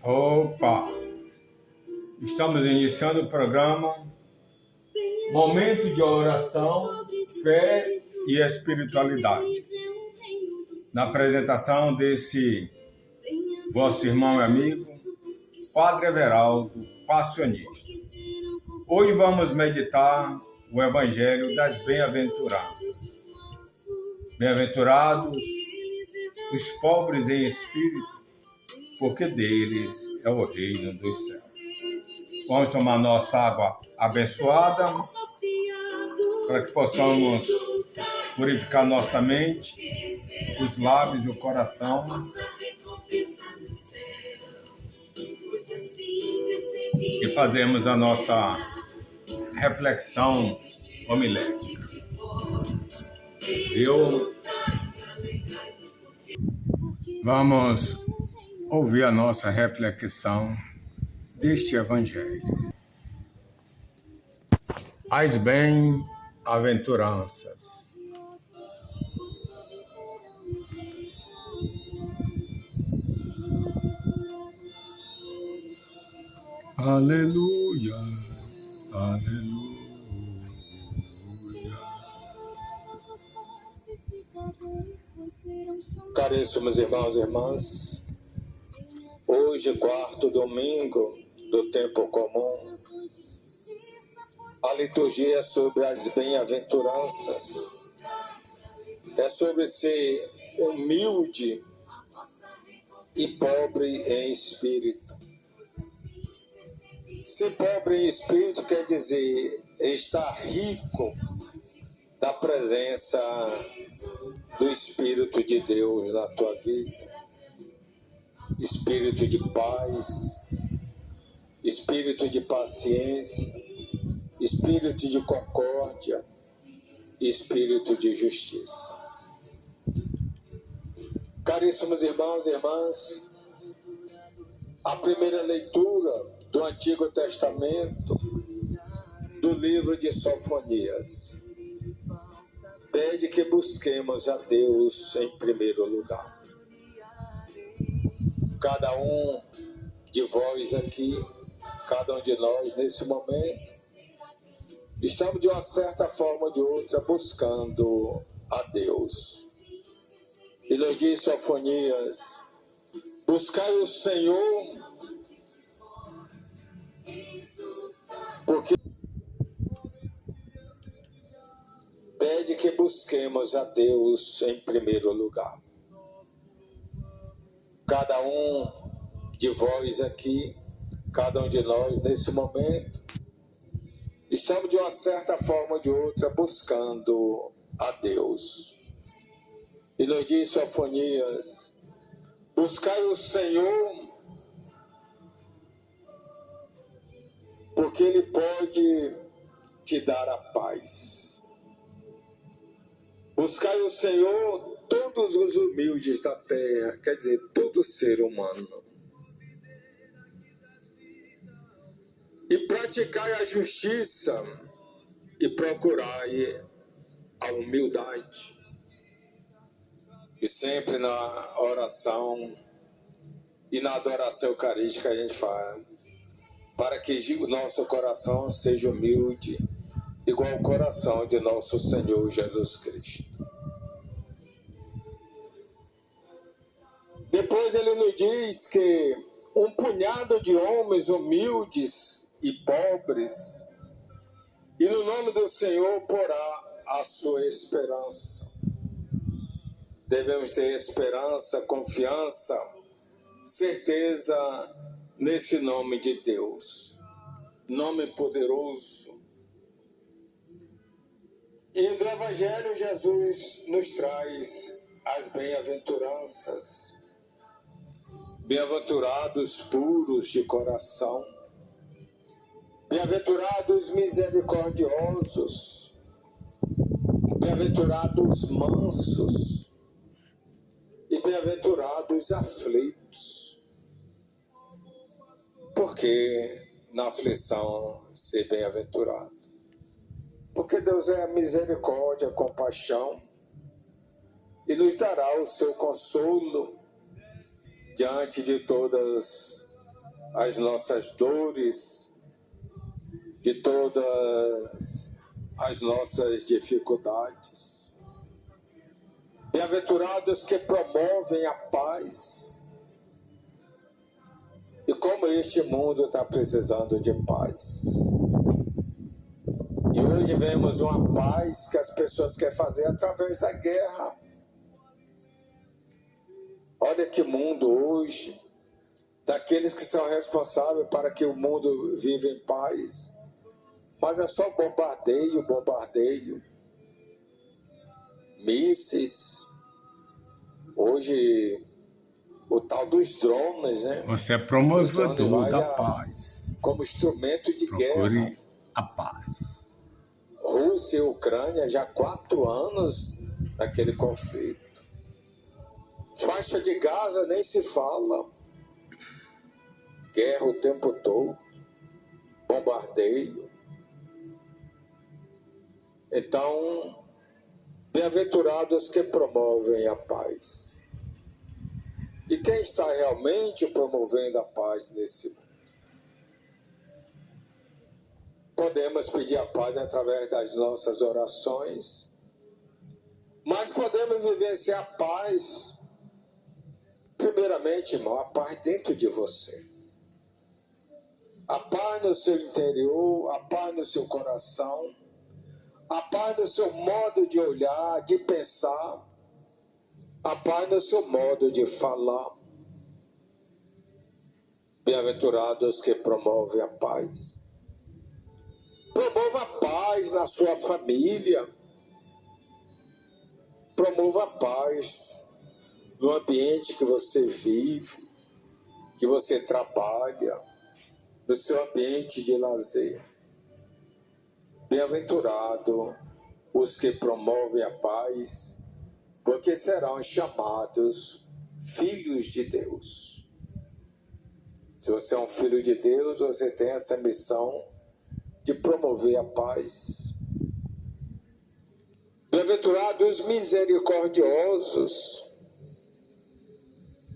Opa! Estamos iniciando o programa Momento de Oração, Fé e Espiritualidade. Na apresentação desse vosso irmão e amigo, Padre Everaldo, passionista. Hoje vamos meditar o Evangelho das Bem-aventuranças. Bem-aventurados os pobres em espírito, porque deles é o reino dos céus. Vamos tomar nossa água abençoada, para que possamos purificar nossa mente, os lábios e o coração. E fazemos a nossa reflexão homilética. Vamos ouvir a nossa reflexão deste Evangelho. As bem-aventuranças. Aleluia, aleluia. Caríssimos irmãos e irmãs, hoje, quarto domingo do tempo comum, a liturgia é sobre as bem-aventuranças, é sobre ser humilde e pobre em espírito. Ser pobre em espírito quer dizer estar rico da presença do Espírito de Deus na tua vida, espírito de paz, espírito de paciência, espírito de concórdia, espírito de justiça. Caríssimos irmãos e irmãs, a primeira leitura do Antigo Testamento, do livro de Sofonias, pede que busquemos a Deus em primeiro lugar. Cada um de vós aqui, cada um de nós nesse momento, estamos de uma certa forma ou de outra buscando a Deus. E nos diz Sofonias: buscai o Senhor, porque pede que busquemos a Deus em primeiro lugar. Cada um de vós aqui, cada um de nós nesse momento, estamos de uma certa forma ou de outra buscando a Deus. E nos diz Sofonias: buscai o Senhor, porque Ele pode te dar a paz. Buscai o Senhor, todos os humildes da terra, quer dizer, todo ser humano. E praticai a justiça e procurai a humildade. E sempre na oração e na adoração eucarística a gente fala, para que o nosso coração seja humilde, igual ao coração de nosso Senhor Jesus Cristo. Depois ele nos diz que um punhado de homens humildes e pobres, e no nome do Senhor porá a sua esperança. Devemos ter esperança, confiança, certeza nesse nome de Deus, nome poderoso. E no Evangelho Jesus nos traz as bem-aventuranças. Bem-aventurados puros de coração, bem-aventurados misericordiosos, bem-aventurados mansos e bem-aventurados aflitos. Por que na aflição ser bem-aventurado? Porque Deus é a misericórdia, a compaixão, e nos dará o seu consolo diante de todas as nossas dores, de todas as nossas dificuldades. Bem-aventurados que promovem a paz. E como este mundo está precisando de paz. E hoje vemos uma paz que as pessoas querem fazer através da guerra. Olha que mundo hoje, daqueles que são responsáveis para que o mundo viva em paz. Mas é só bombardeio, bombardeio. Mísseis. Hoje, o tal dos drones, né? Você é promovedor da vai paz. Como instrumento de Procure guerra. a paz. Rússia e Ucrânia já há 4 anos naquele conflito. Faixa de Gaza nem se fala. Guerra o tempo todo. Bombardeio. Então, bem-aventurados que promovem a paz. E quem está realmente promovendo a paz nesse mundo? Podemos pedir a paz através das nossas orações, mas podemos vivenciar a paz, primeiramente, irmão, a paz dentro de você. A paz no seu interior, a paz no seu coração, a paz no seu modo de olhar, de pensar, a paz no seu modo de falar. Bem-aventurados que promovem a paz. Promova a paz na sua família. Promova a paz no ambiente que você vive, que você trabalha, no seu ambiente de lazer. Bem-aventurado os que promovem a paz, porque serão chamados filhos de Deus. Se você é um filho de Deus, você tem essa missão de promover a paz. Bem-aventurados os misericordiosos,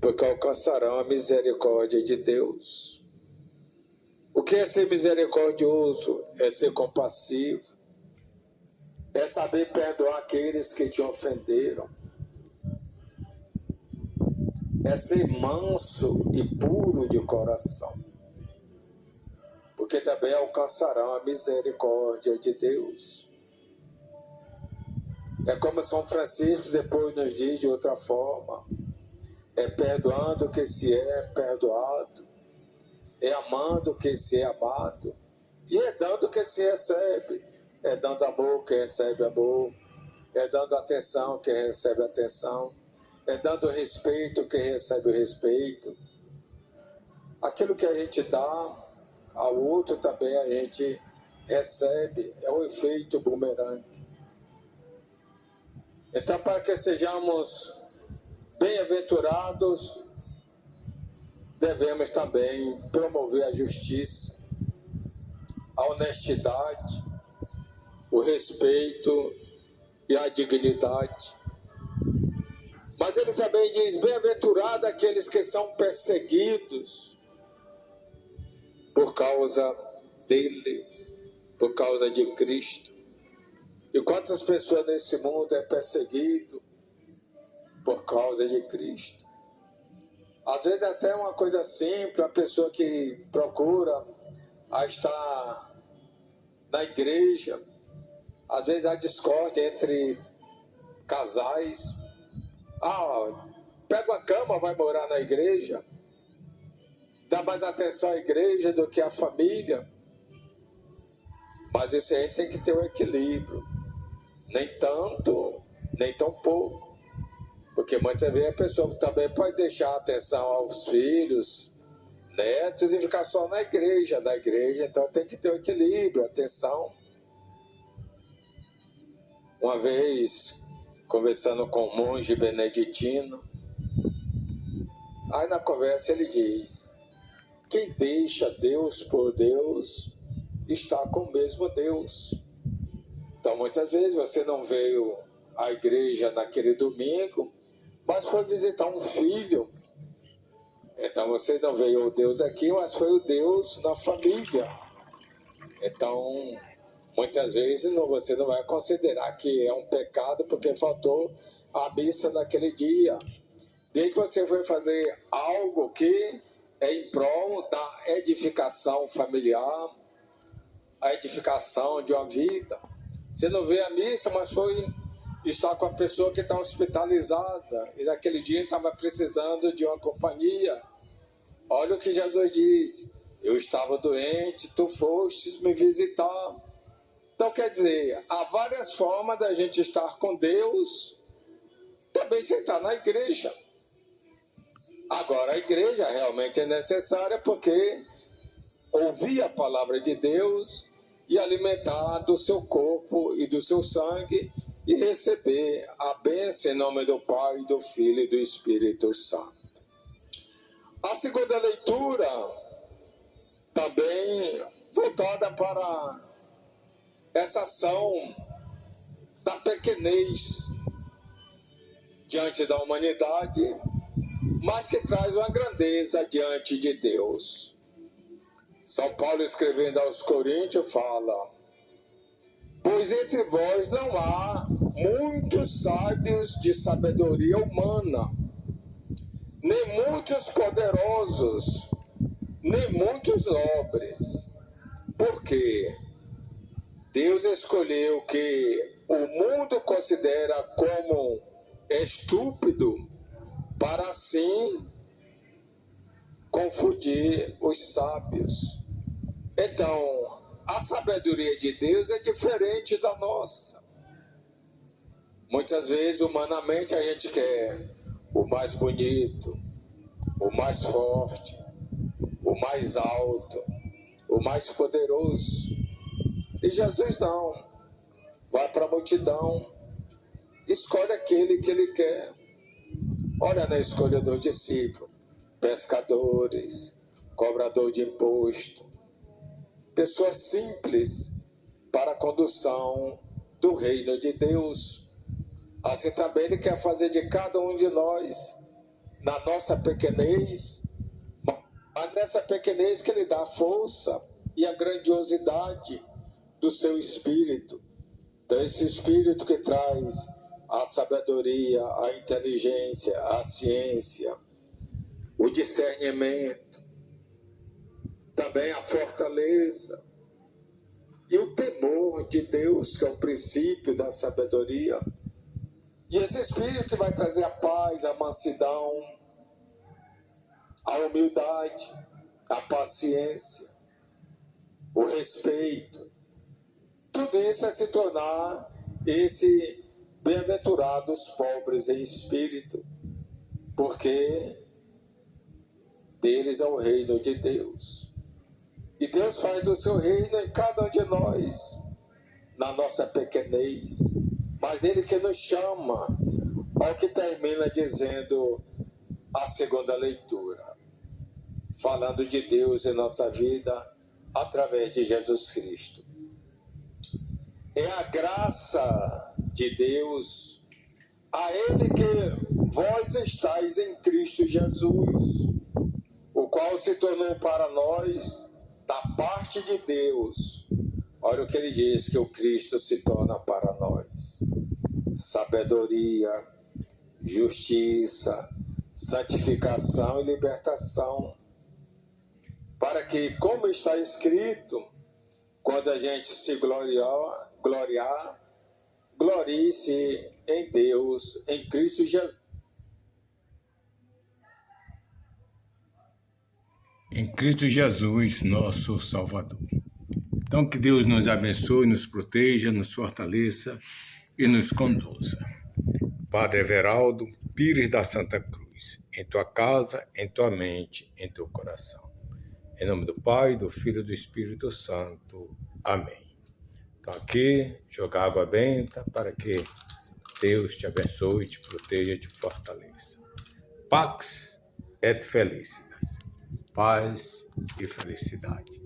porque alcançarão a misericórdia de Deus. O que é ser misericordioso? É ser compassivo, é saber perdoar aqueles que te ofenderam, é ser manso e puro de coração, porque também alcançarão a misericórdia de Deus. É como São Francisco depois nos diz de outra forma: é perdoando que se é perdoado, é amando que se é amado, e é dando que se recebe. É dando amor que recebe amor, é dando atenção que recebe atenção, é dando respeito que recebe o respeito. Aquilo que a gente dá ao outro também a gente recebe, é um efeito bumerangue. Então, para que sejamos bem-aventurados, devemos também promover a justiça, a honestidade, o respeito e a dignidade. Mas ele também diz: bem-aventurado aqueles que são perseguidos por causa dele, por causa de Cristo. E quantas pessoas nesse mundo é perseguido por causa de Cristo? Às vezes até uma coisa simples, a pessoa que procura a estar na igreja, às vezes há discórdia entre casais. Pega uma cama, vai morar na igreja, dá mais atenção à igreja do que à família. Mas isso aí tem que ter um equilíbrio, nem tanto, nem tão pouco. Porque muitas vezes a pessoa também pode deixar atenção aos filhos, netos e ficar só na igreja. Então tem que ter um equilíbrio, atenção. Uma vez, conversando com um monge beneditino, aí na conversa ele diz: quem deixa Deus por Deus está com o mesmo Deus. Então muitas vezes você não veio à igreja naquele domingo, mas foi visitar um filho. Então você não veio o Deus aqui, mas foi o Deus na família. Então, muitas vezes você não vai considerar que é um pecado porque faltou a missa naquele dia. Desde que você foi fazer algo que é em prol da edificação familiar, a edificação de uma vida. Você não veio à missa, mas foi estar com a pessoa que está hospitalizada e naquele dia estava precisando de uma companhia. Olha o que Jesus diz: eu estava doente, tu fostes me visitar. Então quer dizer, há várias formas da gente estar com Deus, também sem estar na igreja. Agora, a igreja realmente é necessária porque ouvir a palavra de Deus e alimentar do seu corpo e do seu sangue e receber a bênção em nome do Pai, do Filho e do Espírito Santo. A segunda leitura também voltada para essa ação da pequenez diante da humanidade, mas que traz uma grandeza diante de Deus. São Paulo, escrevendo aos Coríntios, fala: pois entre vós não há muitos sábios de sabedoria humana, nem muitos poderosos, nem muitos nobres, porque Deus escolheu que o mundo considera como estúpido para assim confundir os sábios. Então, a sabedoria de Deus é diferente da nossa. Muitas vezes, humanamente, a gente quer o mais bonito, o mais forte, o mais alto, o mais poderoso. E Jesus não. Vai para a multidão, escolhe aquele que ele quer. Olha na escolha dos discípulos: pescadores, cobrador de imposto, pessoas simples para a condução do reino de Deus. Assim também ele quer fazer de cada um de nós, na nossa pequenez, mas nessa pequenez que ele dá a força e a grandiosidade do seu espírito. Então esse espírito que traz a sabedoria, a inteligência, a ciência, o discernimento, também a fortaleza e o temor de Deus, que é o princípio da sabedoria. E esse espírito vai trazer a paz, a mansidão, a humildade, a paciência, o respeito. Tudo isso é se tornar esse bem-aventurados pobres em espírito, porque deles é o reino de Deus. E Deus faz do seu reino em cada um de nós, na nossa pequenez. Mas ele que nos chama, ao que termina dizendo a segunda leitura, falando de Deus em nossa vida através de Jesus Cristo. É a graça de Deus, a ele que vós estáis em Cristo Jesus, o qual se tornou para nós da parte de Deus. Olha o que ele diz, que o Cristo se torna para nós: sabedoria, justiça, santificação e libertação. Para que, como está escrito, quando a gente se gloriar, glorie-se em Deus, em Cristo Jesus. Em Cristo Jesus, nosso Salvador. Então, que Deus nos abençoe, nos proteja, nos fortaleça e nos conduza. Padre Everaldo Pires da Santa Cruz, em tua casa, em tua mente, em teu coração. Em nome do Pai, do Filho e do Espírito Santo. Amém. Então aqui, jogar água benta para que Deus te abençoe, te proteja e te fortaleça. Pax et Felicitas. Paz e felicidade.